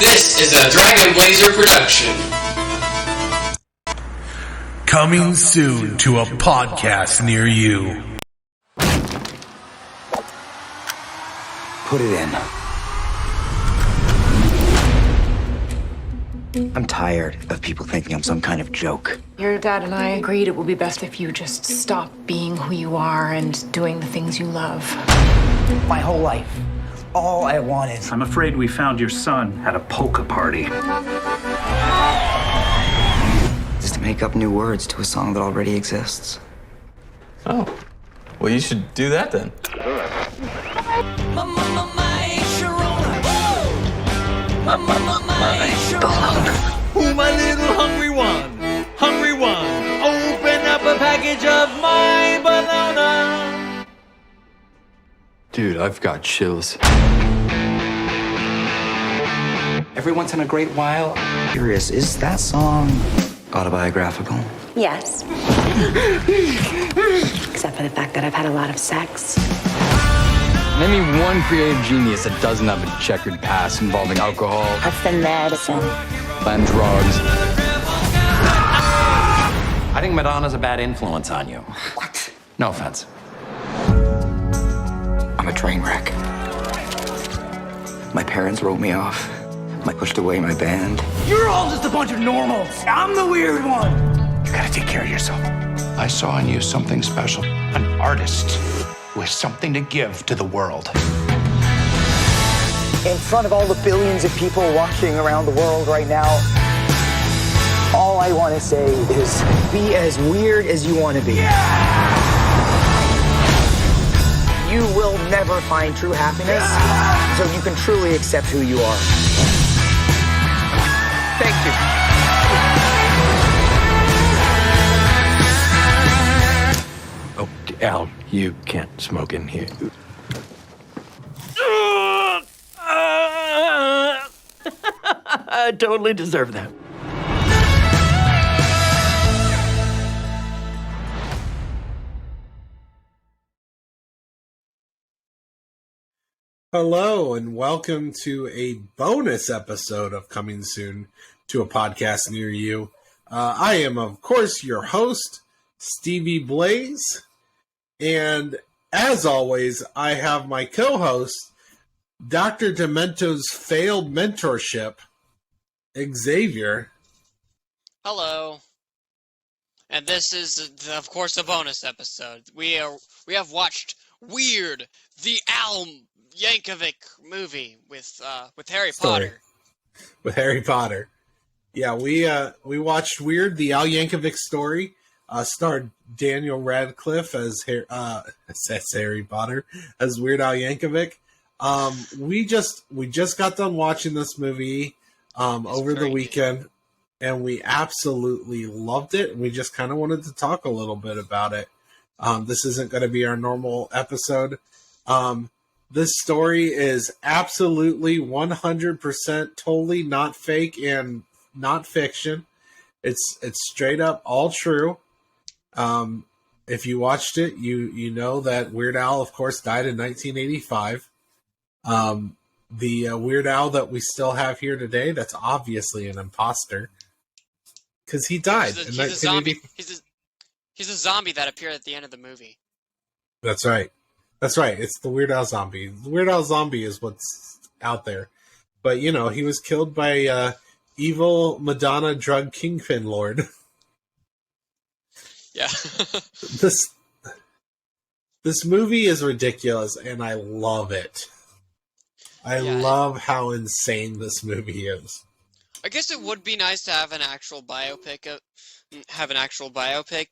This is a Dragon Blazer production. Coming soon to a podcast near you. Put it in. I'm tired of people thinking I'm some kind of joke. Your dad and I agreed it would be best if you just stop being who you are and doing the things you love. My whole life, all I wanted. I'm afraid we found your son at a polka party. Is to make up new words to a song that already exists. Oh, well, you should do that then. Oh, my little hungry one, hungry one, open up a package of my banana. Dude, I've got chills. Every once in a great while, I'm curious, is that song autobiographical? Yes. Except for the fact that I've had a lot of sex. Name me one creative genius that doesn't have a checkered past involving alcohol That's the medicine. and drugs. I think Madonna's a bad influence on you. What? No offense. I'm a train wreck. My parents wrote me off. I pushed away my band. You're all just a bunch of normals. I'm the weird one. You gotta take care of yourself. I saw in you something special. An artist with something to give to the world. In front of all the billions of people watching around the world right now, all I want to say is be as weird as you want to be. You will never find true happiness until you can truly accept who you are. Thank you. Oh, Al, you can't smoke in here. I totally deserve that. Hello and welcome to a bonus episode of Coming Soon to a podcast near you. I am, of course, your host, Stevie Blaze. And as always, I have my co-host, Dr. Demento's failed mentorship, Xavier. Hello. And this is, of course, a bonus episode. We have watched Weird, the Al Yankovic movie with Harry Potter. With Harry Potter. Yeah, we watched Weird, the Al Yankovic story. Starred Daniel Radcliffe as Harry Potter, as Weird Al Yankovic. We just got done watching this movie over the weekend, and we absolutely loved it. And we just kind of wanted to talk a little bit about it. This isn't going to be our normal episode. This story is absolutely 100% totally not fake and not fiction. It's straight up all true. If you watched it, you know that Weird Al, of course, died in 1985. The Weird Al that we still have here today, that's obviously an imposter. Because he died in 1980. He's a zombie that appeared at the end of the movie. That's right. That's right. It's the Weird Al zombie. The Weird Al zombie is what's out there. But, you know, he was killed by evil Madonna drug kingpin lord. Yeah. This movie is ridiculous, and I love it. I love how insane this movie is. I guess it would be nice to have an actual biopic,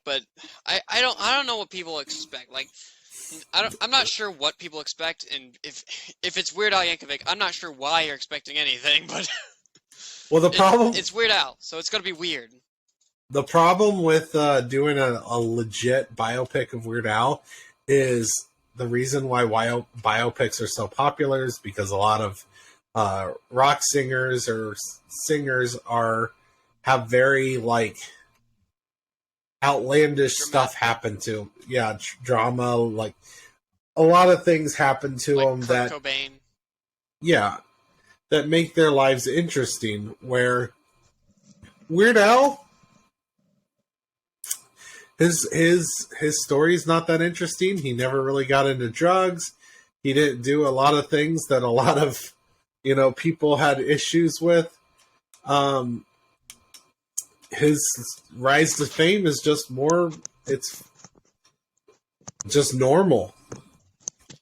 but I don't know what people expect. Like, I'm not sure what people expect, and if it's Weird Al Yankovic, I'm not sure why you're expecting anything. But well, the problem it's Weird Al, so it's gonna be weird. The problem with doing a legit biopic of Weird Al is the reason why biopics are so popular is because a lot of rock singers or singers have very outlandish stuff happen to them. Yeah, drama, like a lot of things happen to them Kurt that Cobain. Yeah, that make their lives interesting. Where Weird Al, his story's not that interesting. He never really got into drugs. He didn't do a lot of things that a lot of people had issues with. His rise to fame is just more. It's just normal.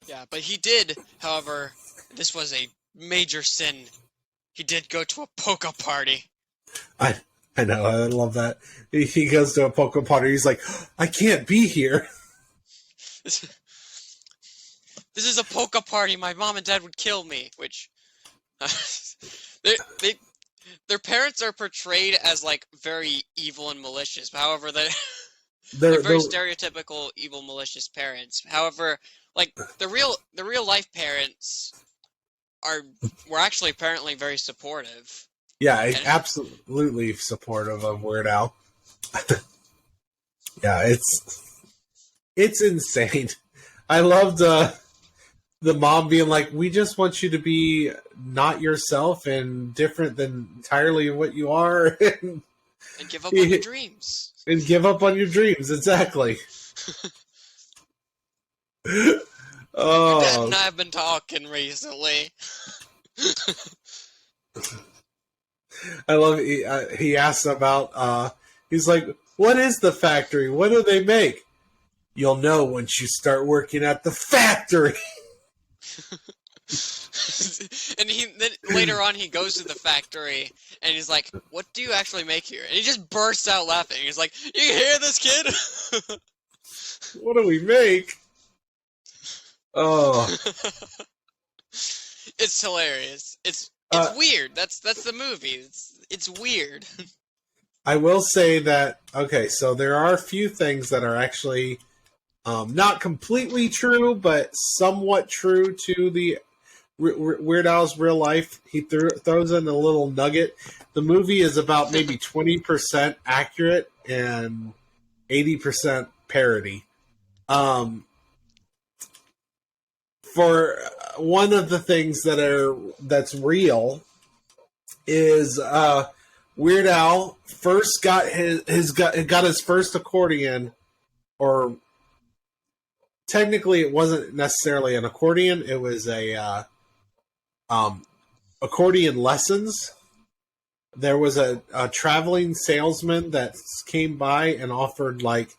Yeah, but he did, however, this was a major sin. He did go to a polka party. I know, I love that. He goes to a polka party. He's like, I can't be here. This is a polka party. My mom and dad would kill me. Which, their parents are portrayed as like very evil and malicious. However, they're very stereotypical evil, malicious parents. However, like the real life parents were actually apparently very supportive. Yeah, absolutely supportive of Weird Al. Yeah, it's insane. I loved the mom being like, "We just want you to be not yourself and different than entirely what you are, and give up on your dreams." And give up on your dreams, exactly. Oh, Dad and I have been talking recently. I love he asks about. He's like, "What is the factory? What do they make?" "You'll know once you start working at the factory." And then later on he goes to the factory and he's like, "What do you actually make here?" And he just bursts out laughing. He's like, "You hear this, kid?" What do we make? Oh, it's hilarious. It's weird. That's the movie. It's weird. I will say that, okay, so there are a few things that are actually not completely true, but somewhat true to the Weird Al's real life. He throws in a little nugget. The movie is about maybe 20% accurate and 80% parody. For one of the things that's real is Weird Al first got his first accordion, or technically it wasn't necessarily an accordion, it was a accordion lessons. There was a traveling salesman that came by and offered like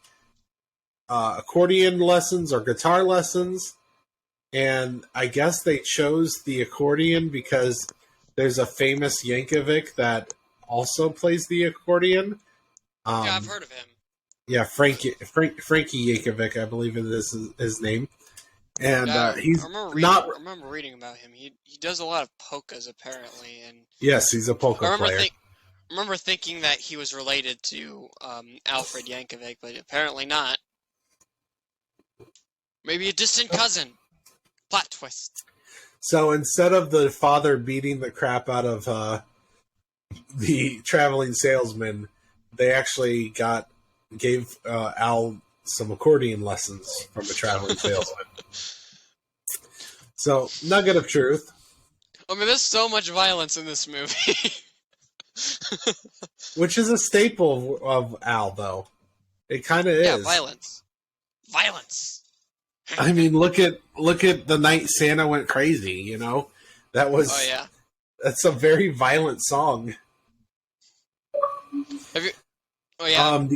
accordion lessons or guitar lessons, and I guess they chose the accordion because there's a famous Yankovic that also plays the accordion. Yeah, I've heard of him. Yeah, Frankie Yankovic, I believe it is his name. And he's I remember reading about him. He does a lot of polkas apparently, and yes, he's a polka player. I remember thinking that he was related to Alfred Yankovic, but apparently not. Maybe a distant cousin. Plot twist. So instead of the father beating the crap out of the traveling salesman, they actually gave Al some accordion lessons from a traveling salesman. So, nugget of truth. I mean, there's so much violence in this movie. Which is a staple of Al, though. It kind of is. Yeah, violence. Violence. I mean, look at The Night Santa Went Crazy, you know? That was... Oh, yeah. That's a very violent song. Have you... Oh, yeah.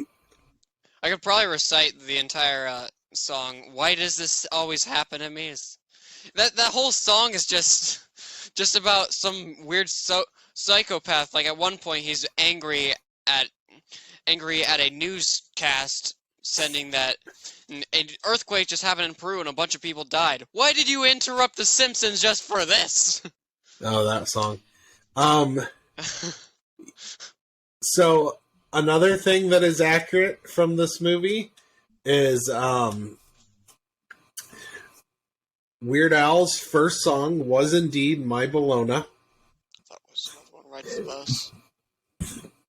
I could probably recite the entire song. Why does this always happen to me? That whole song is just about some weird psychopath. Like, at one point, he's angry at a newscast sending that an earthquake just happened in Peru and a bunch of people died. Why did you interrupt The Simpsons just for this? Oh, that song. So, another thing that is accurate from this movie is Weird Al's first song was indeed My Bologna. That was the one right at the bus.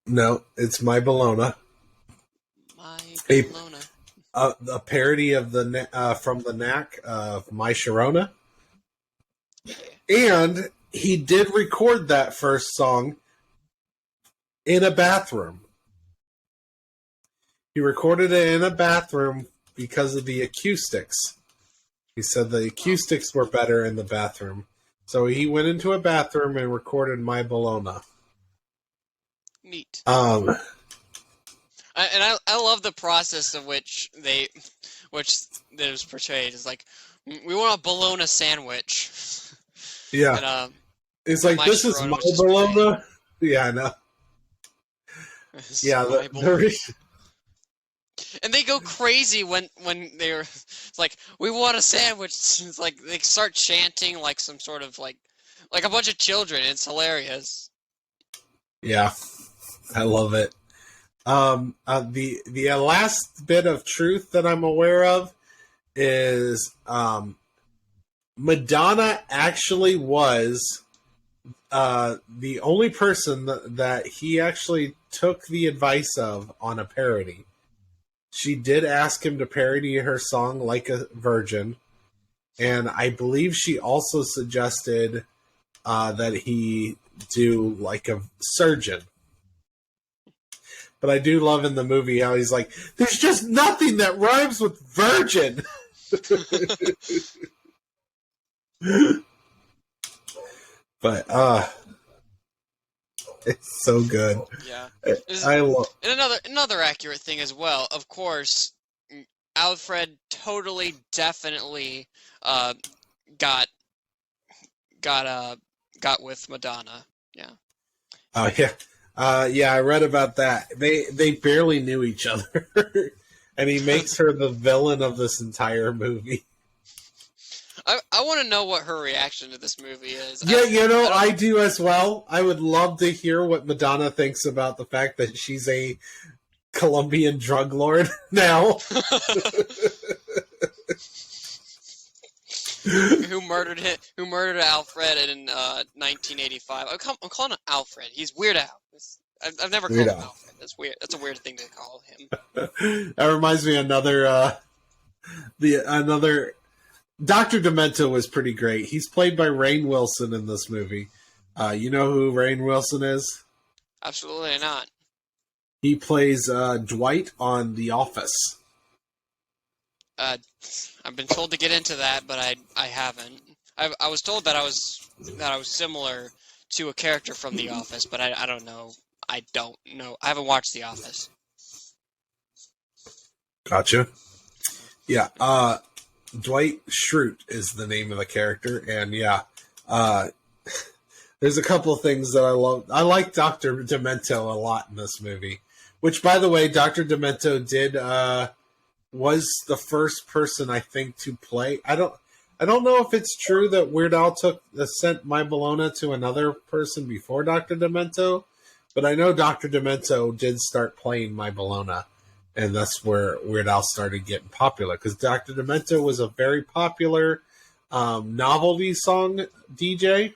No, it's My Bologna. My Bologna. A parody of from the Knack of My Sharona. And he did record that first song in a bathroom. He recorded it in a bathroom because of the acoustics. He said the acoustics were better in the bathroom. So he went into a bathroom and recorded My Bologna. Neat. Um, I love the process of which that was portrayed. It's like, we want a bologna sandwich. yeah. And, it's like, this is my bologna? Yeah, I know. Yeah, and they go crazy when they're it's like, we want a sandwich. It's like they start chanting like some sort of like a bunch of children. It's hilarious. Yeah, I love it. The last bit of truth that I'm aware of is Madonna actually was the only person that he actually took the advice of on a parody. She did ask him to parody her song Like a Virgin, and I believe she also suggested that he do Like a Surgeon. But I do love in the movie how he's like, there's just nothing that rhymes with virgin. But it's so good. Yeah. I love. And another accurate thing as well. Of course, Alfred totally, definitely got with Madonna. Yeah. Oh yeah. Yeah, I read about that. They barely knew each other, and he makes her the villain of this entire movie. I want to know what her reaction to this movie is. Yeah, I do as well. I would love to hear what Madonna thinks about the fact that she's a Colombian drug lord now. Who murdered Alfred in 1985? I'm calling him Alfred. He's Weird Al. I've never called him Alfred. That's weird. That's a weird thing to call him. That reminds me of another Dr. Demento was pretty great. He's played by Rainn Wilson in this movie. You know who Rainn Wilson is? Absolutely not. He plays Dwight on The Office. I've been told to get into that, but I haven't. I was told that I was similar to a character from The Office, but I don't know. I don't know. I haven't watched The Office. Gotcha. Yeah. Dwight Schrute is the name of the character, and yeah, there's a couple of things that I love. I like Dr. Demento a lot in this movie, which, by the way, Dr. Demento was the first person, I think, to play. I don't know if it's true that Weird Al sent My Bologna to another person before Dr. Demento, but I know Dr. Demento did start playing My Bologna. And that's where Weird Al started getting popular, because Dr. Demento was a very popular novelty song DJ,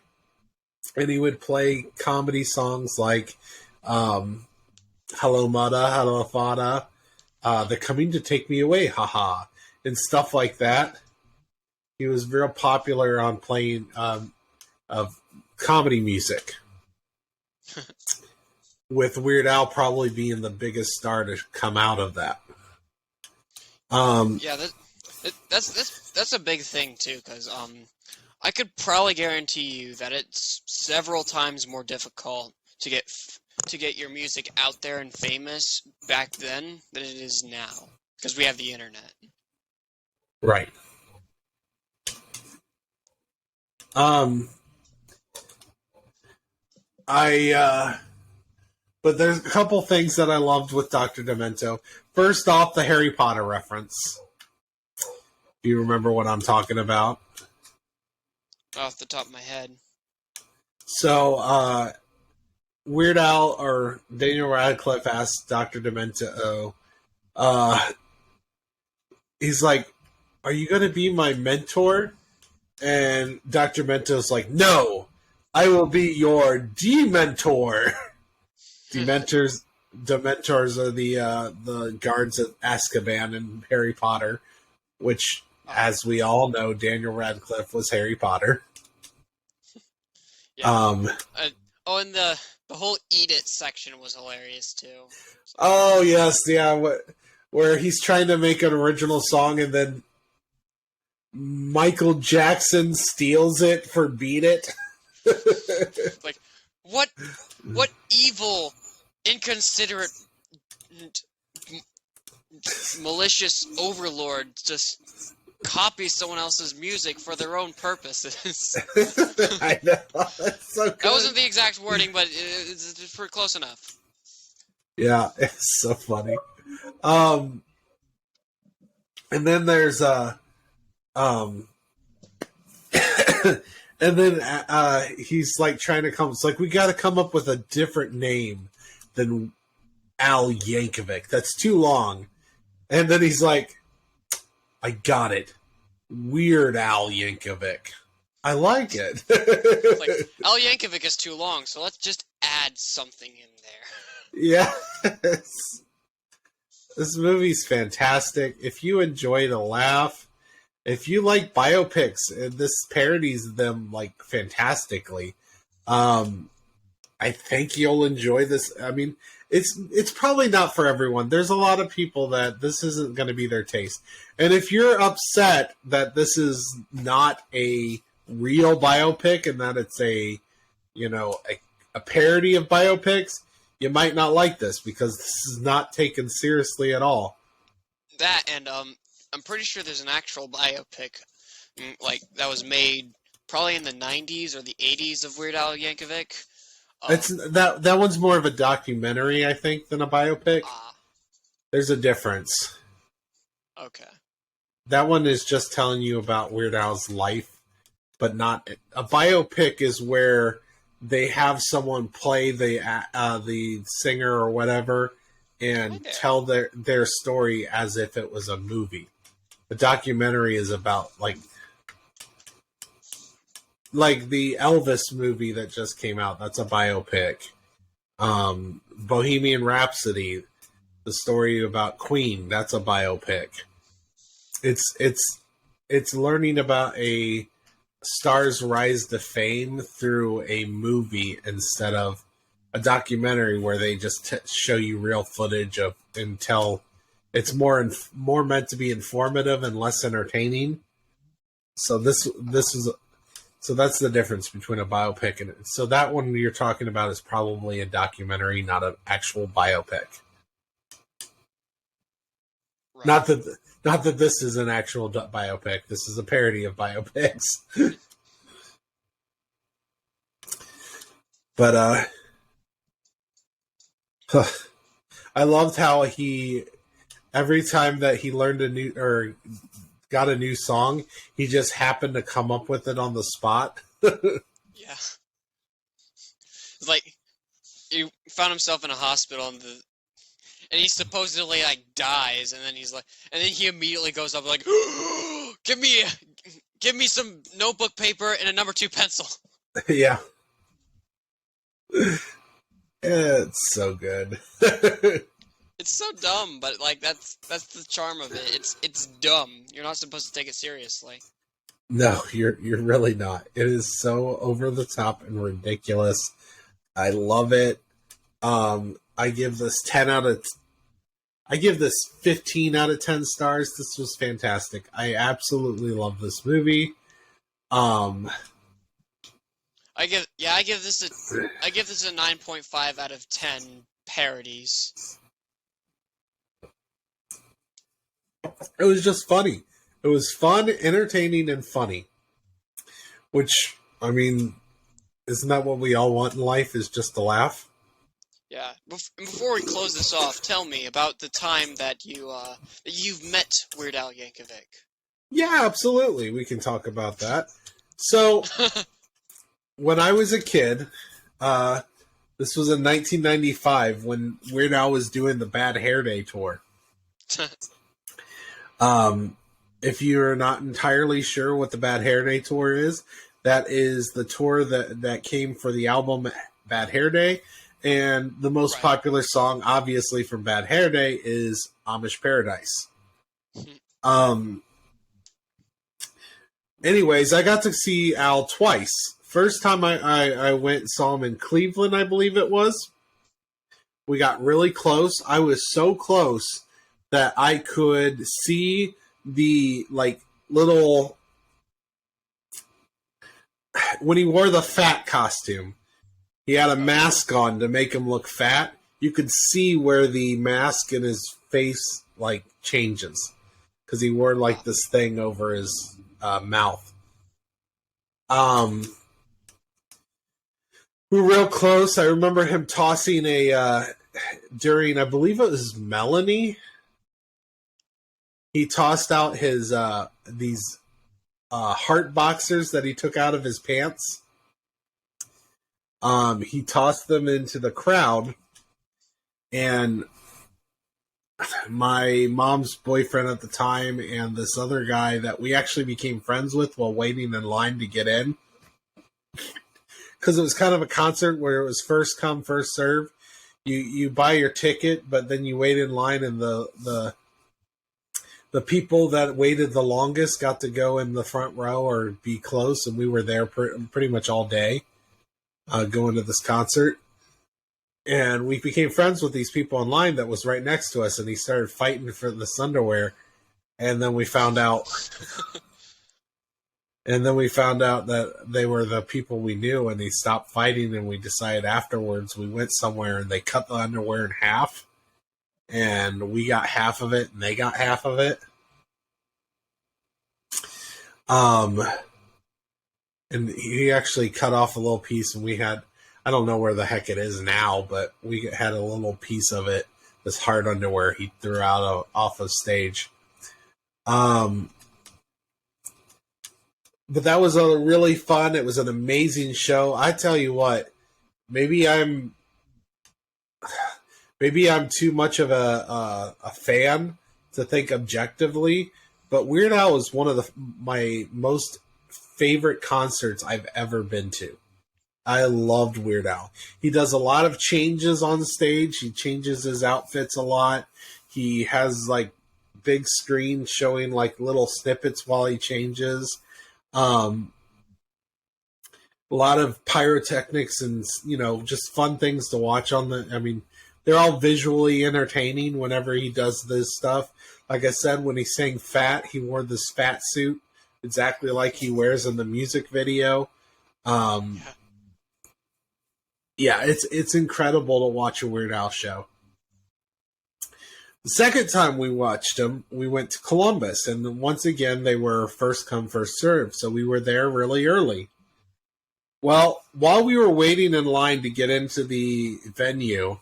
and he would play comedy songs like Hello Mudda, Hello Fada, They're Coming to Take Me Away, haha, and stuff like that. He was real popular on playing of comedy music. With Weird Al probably being the biggest star to come out of that. Yeah, that's a big thing too, because I could probably guarantee you that it's several times more difficult to get your music out there and famous back then than it is now, because we have the internet. Right. But there's a couple things that I loved with Dr. Demento. First off, the Harry Potter reference. Do you remember what I'm talking about? Off the top of my head. So, Weird Al or Daniel Radcliffe asked Dr. Demento, he's like, are you going to be my mentor? And Dr. Demento's like, no, I will be your dementor. Dementors are the guards at Azkaban in Harry Potter, which, as we all know, Daniel Radcliffe was Harry Potter. Yeah. And the whole "Eat It" section was hilarious too. So. Oh yes, yeah. Where he's trying to make an original song and then Michael Jackson steals it for "Beat It." Like, what evil, inconsiderate, malicious overlord just copies someone else's music for their own purposes? I know. That's so good. That wasn't the exact wording, but it's pretty close enough. Yeah, it's so funny. And then there's and then he's like trying to come. It's like we got to come up with a different name than Al Yankovic. That's too long. And then he's like, I got it. Weird Al Yankovic. I like it. Like, Al Yankovic is too long, so let's just add something in there. Yes. This movie's fantastic. If you enjoy to laugh, if you like biopics, and this parodies them like fantastically, I think you'll enjoy this. I mean, it's probably not for everyone. There's a lot of people that this isn't going to be their taste. And if you're upset that this is not a real biopic and that it's a parody of biopics, you might not like this because this is not taken seriously at all. That, and I'm pretty sure there's an actual biopic like that was made probably in the 90s or the 80s of Weird Al Yankovic. It's that one's more of a documentary, I think, than a biopic. There's a difference. Okay. That one is just telling you about Weird Al's life, but not a biopic is where they have someone play the singer or whatever and tell their story as if it was a movie. The documentary is about like the Elvis movie that just came out. That's a biopic. Bohemian Rhapsody, the story about Queen. That's a biopic. It's learning about a star's rise to fame through a movie instead of a documentary where they just show you real footage of and tell. It's more meant to be informative and less entertaining. So this is. So that's the difference between a biopic and so that one you're talking about is probably a documentary, not an actual biopic. Right. Not that this is an actual biopic. This is a parody of biopics. But I loved how every time that he learned a new or got a new song, he just happened to come up with it on the spot. Yeah. It's like he found himself in a hospital and he supposedly like dies and then he immediately goes up like give me some notebook paper and a number 2 pencil. Yeah. It's so good. It's so dumb, but like that's the charm of it. It's dumb. You're not supposed to take it seriously. No, you're really not. It is so over the top and ridiculous. I love it. I give this 15 out of 10 stars. This was fantastic. I absolutely love this movie. I give this a 9.5 out of 10 parodies. It was just funny. It was fun, entertaining, and funny. Which, I mean, isn't that what we all want in life, is just to laugh? Yeah. Before we close this off, tell me about the time that you've met Weird Al Yankovic. Yeah, absolutely. We can talk about that. So, when I was a kid, this was in 1995 when Weird Al was doing the Bad Hair Day tour. If you're not entirely sure what the Bad Hair Day tour is, that is the tour that came for the album Bad Hair Day, and the most popular song, obviously, from Bad Hair Day is Amish Paradise. Anyways, I got to see Al twice first time I went and saw him in Cleveland, I believe it was. We got really close. I was so close that I could see the little when he wore the fat costume. He had a mask on to make him look fat. You could see where the mask in his face changes because he wore this thing over his mouth. We were real close. I remember him tossing during, I believe it was Melanie. He tossed out his these heart boxers that he took out of his pants. He tossed them into the crowd, and my mom's boyfriend at the time and this other guy that we actually became friends with while waiting in line to get in, because it was kind of a concert where it was first come, first serve. You buy your ticket, but then you wait in line, and the people that waited the longest got to go in the front row or be close, and we were there pretty much all day going to this concert. And we became friends with these people in line that was right next to us, and he started fighting for this underwear. And then we found out that they were the people we knew, and he stopped fighting, and we decided afterwards we went somewhere and they cut the underwear in half, and we got half of it and they got half of it. And he actually cut off a little piece, and we had, I don't know where the heck it is now, but we had a little piece of it, this hard underwear he threw out off of stage. But that was a really fun. It was an amazing show. I tell you what, maybe I'm too much of a fan to think objectively, but Weird Al was one of my most favorite concerts I've ever been to. I loved Weird Al. He does a lot of changes on stage. He changes his outfits a lot. He has big screens showing little snippets while he changes. A lot of pyrotechnics and just fun things to watch they're all visually entertaining whenever he does this stuff. Like I said, when he sang Fat, he wore this fat suit exactly like he wears in the music video. Yeah, it's incredible to watch a Weird Al show. The second time we watched him, we went to Columbus, and once again, they were first come, first served, so we were there really early. Well, while we were waiting in line to get into the venue,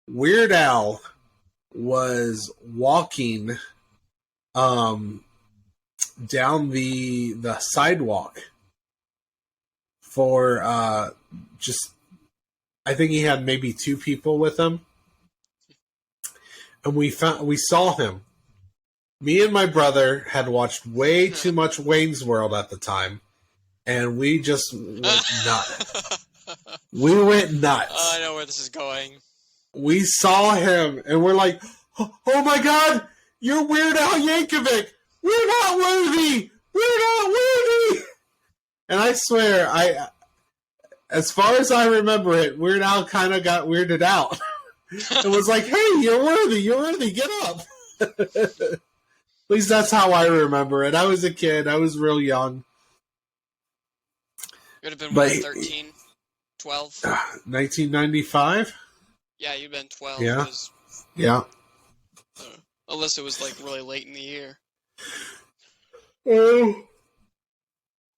Weird Al was walking down the sidewalk for I think he had maybe two people with him. And we saw him. Me and my brother had watched way too much Wayne's World at the time, and we just went nuts. We went nuts. Oh, I know where this is going. We saw him, and we're like, "Oh my God, you're Weird Al Yankovic! We're not worthy! We're not worthy!" And I swear, as far as I remember it, Weird Al kind of got weirded out. It was like, "Hey, you're worthy, get up." At least that's how I remember it. I was a kid. I was real young. You would have been 13, 12? 1995? Yeah, you'd been 12. Yeah. Yeah. Unless it was really late in the year. Oh.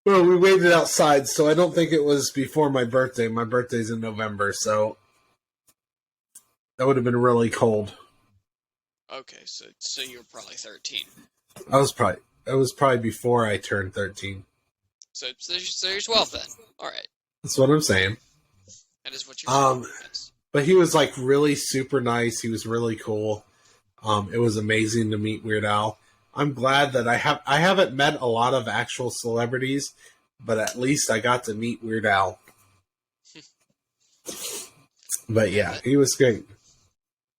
Well, we waited outside, so I don't think it was before my birthday. My birthday's in November, so that would have been really cold. Okay, so you were probably 13. It was probably before I turned 13. So you're 12 then. All right. That's what I'm saying. That is what you're saying. Yes. But he was really super nice. He was really cool. It was amazing to meet Weird Al. I'm glad that I haven't met a lot of actual celebrities, but at least I got to meet Weird Al. But yeah, he was great.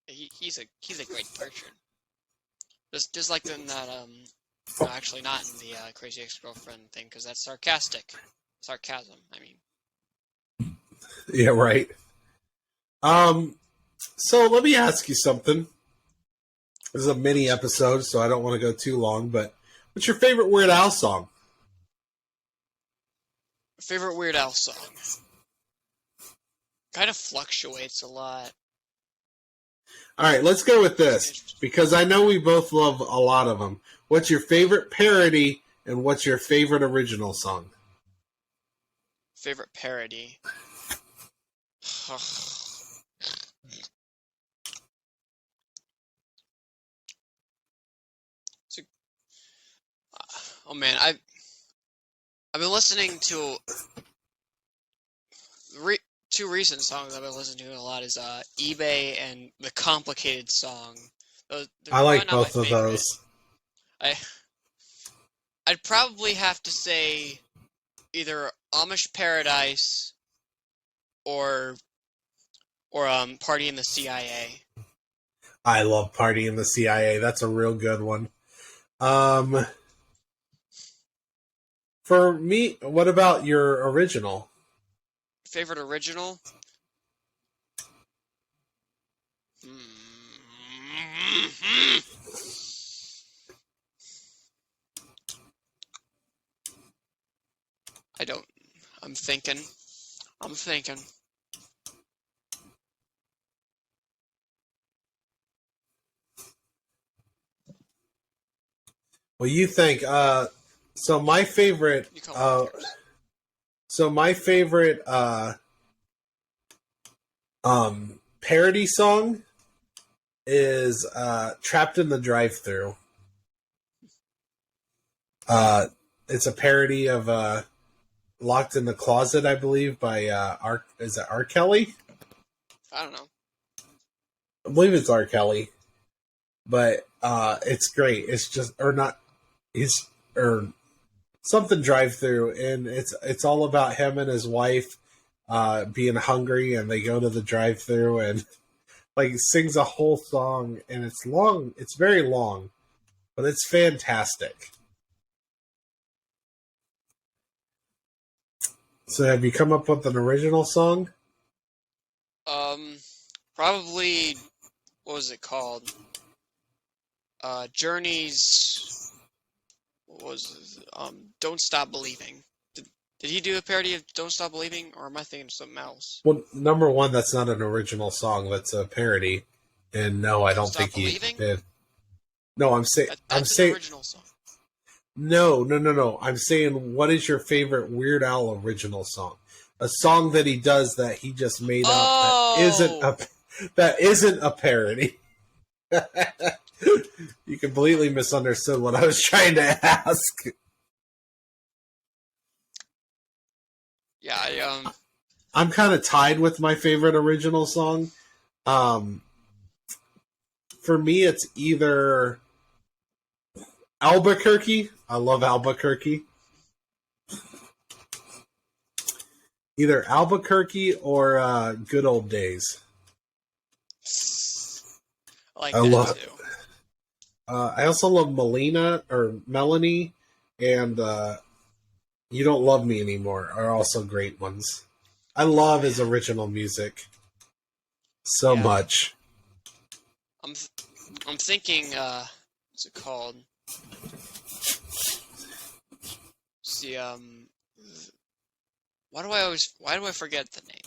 He's a great person. Just like in that no, actually not in the Crazy Ex-Girlfriend thing, because that's sarcastic. Sarcasm, I mean. Yeah, right. So let me ask you something. This is a mini episode, so I don't want to go too long, but what's your favorite Weird Al song? Favorite Weird Al song? Kind of fluctuates a lot. All right, let's go with this, because I know we both love a lot of them. What's your favorite parody, and what's your favorite original song? Favorite parody? Oh man, I've been listening to two recent songs I've been listening to a lot is eBay and the Complicated song. I like both of those. I'd probably have to say either Amish Paradise or Party in the CIA. I love Party in the CIA. That's a real good one. For me, what about your original? Favorite original? I don't. I'm thinking. Well, you think, so my favorite, parody song is, Trapped in the Drive-Thru. It's a parody of, Locked in the Closet, I believe, by, is it R. Kelly? I don't know. I believe it's R. Kelly. But, it's great. It's just, or something drive-through, and it's all about him and his wife being hungry, and they go to the drive-through and like sings a whole song, and it's long. It's very long, but it's fantastic. So, have you come up with an original song? Probably. What was it called? Journey's. What was Don't Stop Believing. Did he do a parody of Don't Stop Believing, or am I thinking of something else? Well, number one, that's not an original song. That's a parody, and no, I don't think he did. No, I'm saying an original song. No. I'm saying, what is your favorite Weird Al original song? A song that he does that he just made up that isn't a parody. You completely misunderstood what I was trying to ask. Yeah, I'm kind of tied with my favorite original song. For me, it's either Albuquerque. I love Albuquerque. Either Albuquerque or Good Old Days. I love that too. I also love Melanie, and You Don't Love Me Anymore are also great ones. I love his original music so much. I'm thinking, what's it called? See, why do I forget the name?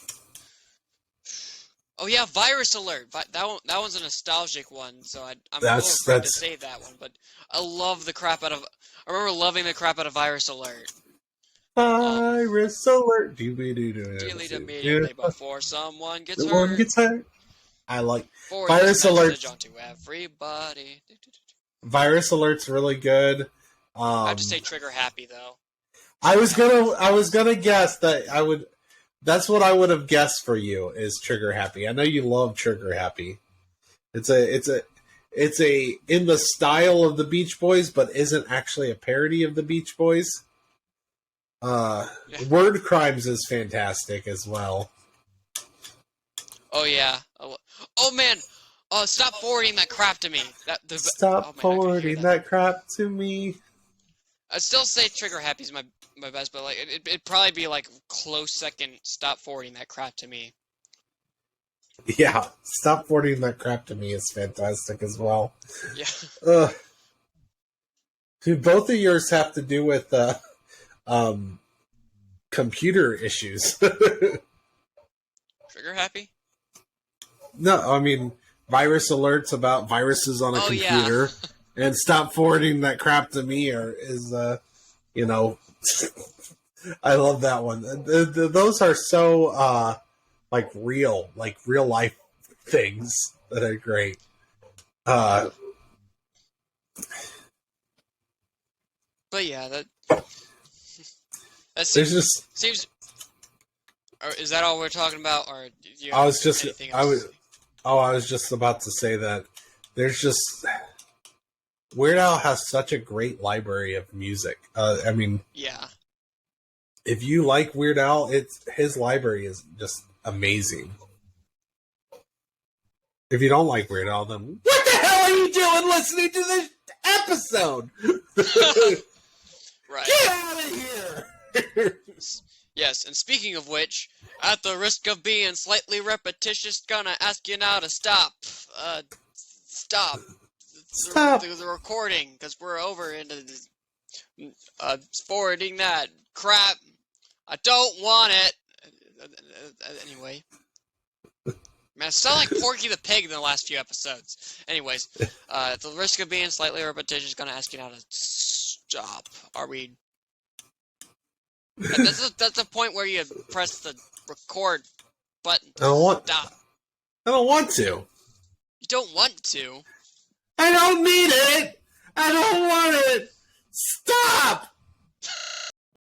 Oh yeah, Virus Alert. That one's a nostalgic one, so I'm a little afraid to say that one. But I love the crap out of. I remember loving the crap out of Virus Alert. Virus Alert. Delete immediately before someone gets hurt. I like Forward Virus Alert. To everybody. Virus Alert's really good. I have to say Trigger Happy though. I was gonna guess that I would. That's what I would have guessed for you is Trigger Happy. I know you love Trigger Happy. It's a in the style of the Beach Boys, but isn't actually a parody of the Beach Boys. Word Crimes is fantastic as well. Oh yeah. Oh man. Stop forwarding that crap to me. Stop forwarding that crap to me. I'd still say Trigger Happy's my my best, but like it'd probably be like close second. Stop forwarding that crap to me. Yeah, Stop Forwarding That Crap to Me is fantastic as well. Yeah. Do both of yours have to do with computer issues? Trigger happy? No, I mean virus alerts about viruses on a computer, and Stop Forwarding That Crap to Me is you know, I love that one. Those are so like real life things that are great. But yeah, that seems. Or is that all we're talking about, or do you I was just anything else? I was just about to say that there's just Weird Al has such a great library of music. I mean, yeah. If you like Weird Al, his library is just amazing. If you don't like Weird Al, then what the hell are you doing listening to this episode? Right. Get out of here! Yes, and speaking of which, at the risk of being slightly repetitious, gonna ask you now to stop. Stop. Stop. The recording, because we're over into this, forwarding that crap. I don't want it. Anyway. Man, I sound like Porky the Pig in the last few episodes. Anyways, at the risk of being slightly repetitious, gonna ask you now to stop. Are we... That's a point where you press the record button to stop. I don't want to. You don't want to? I don't need it! I don't want it! Stop!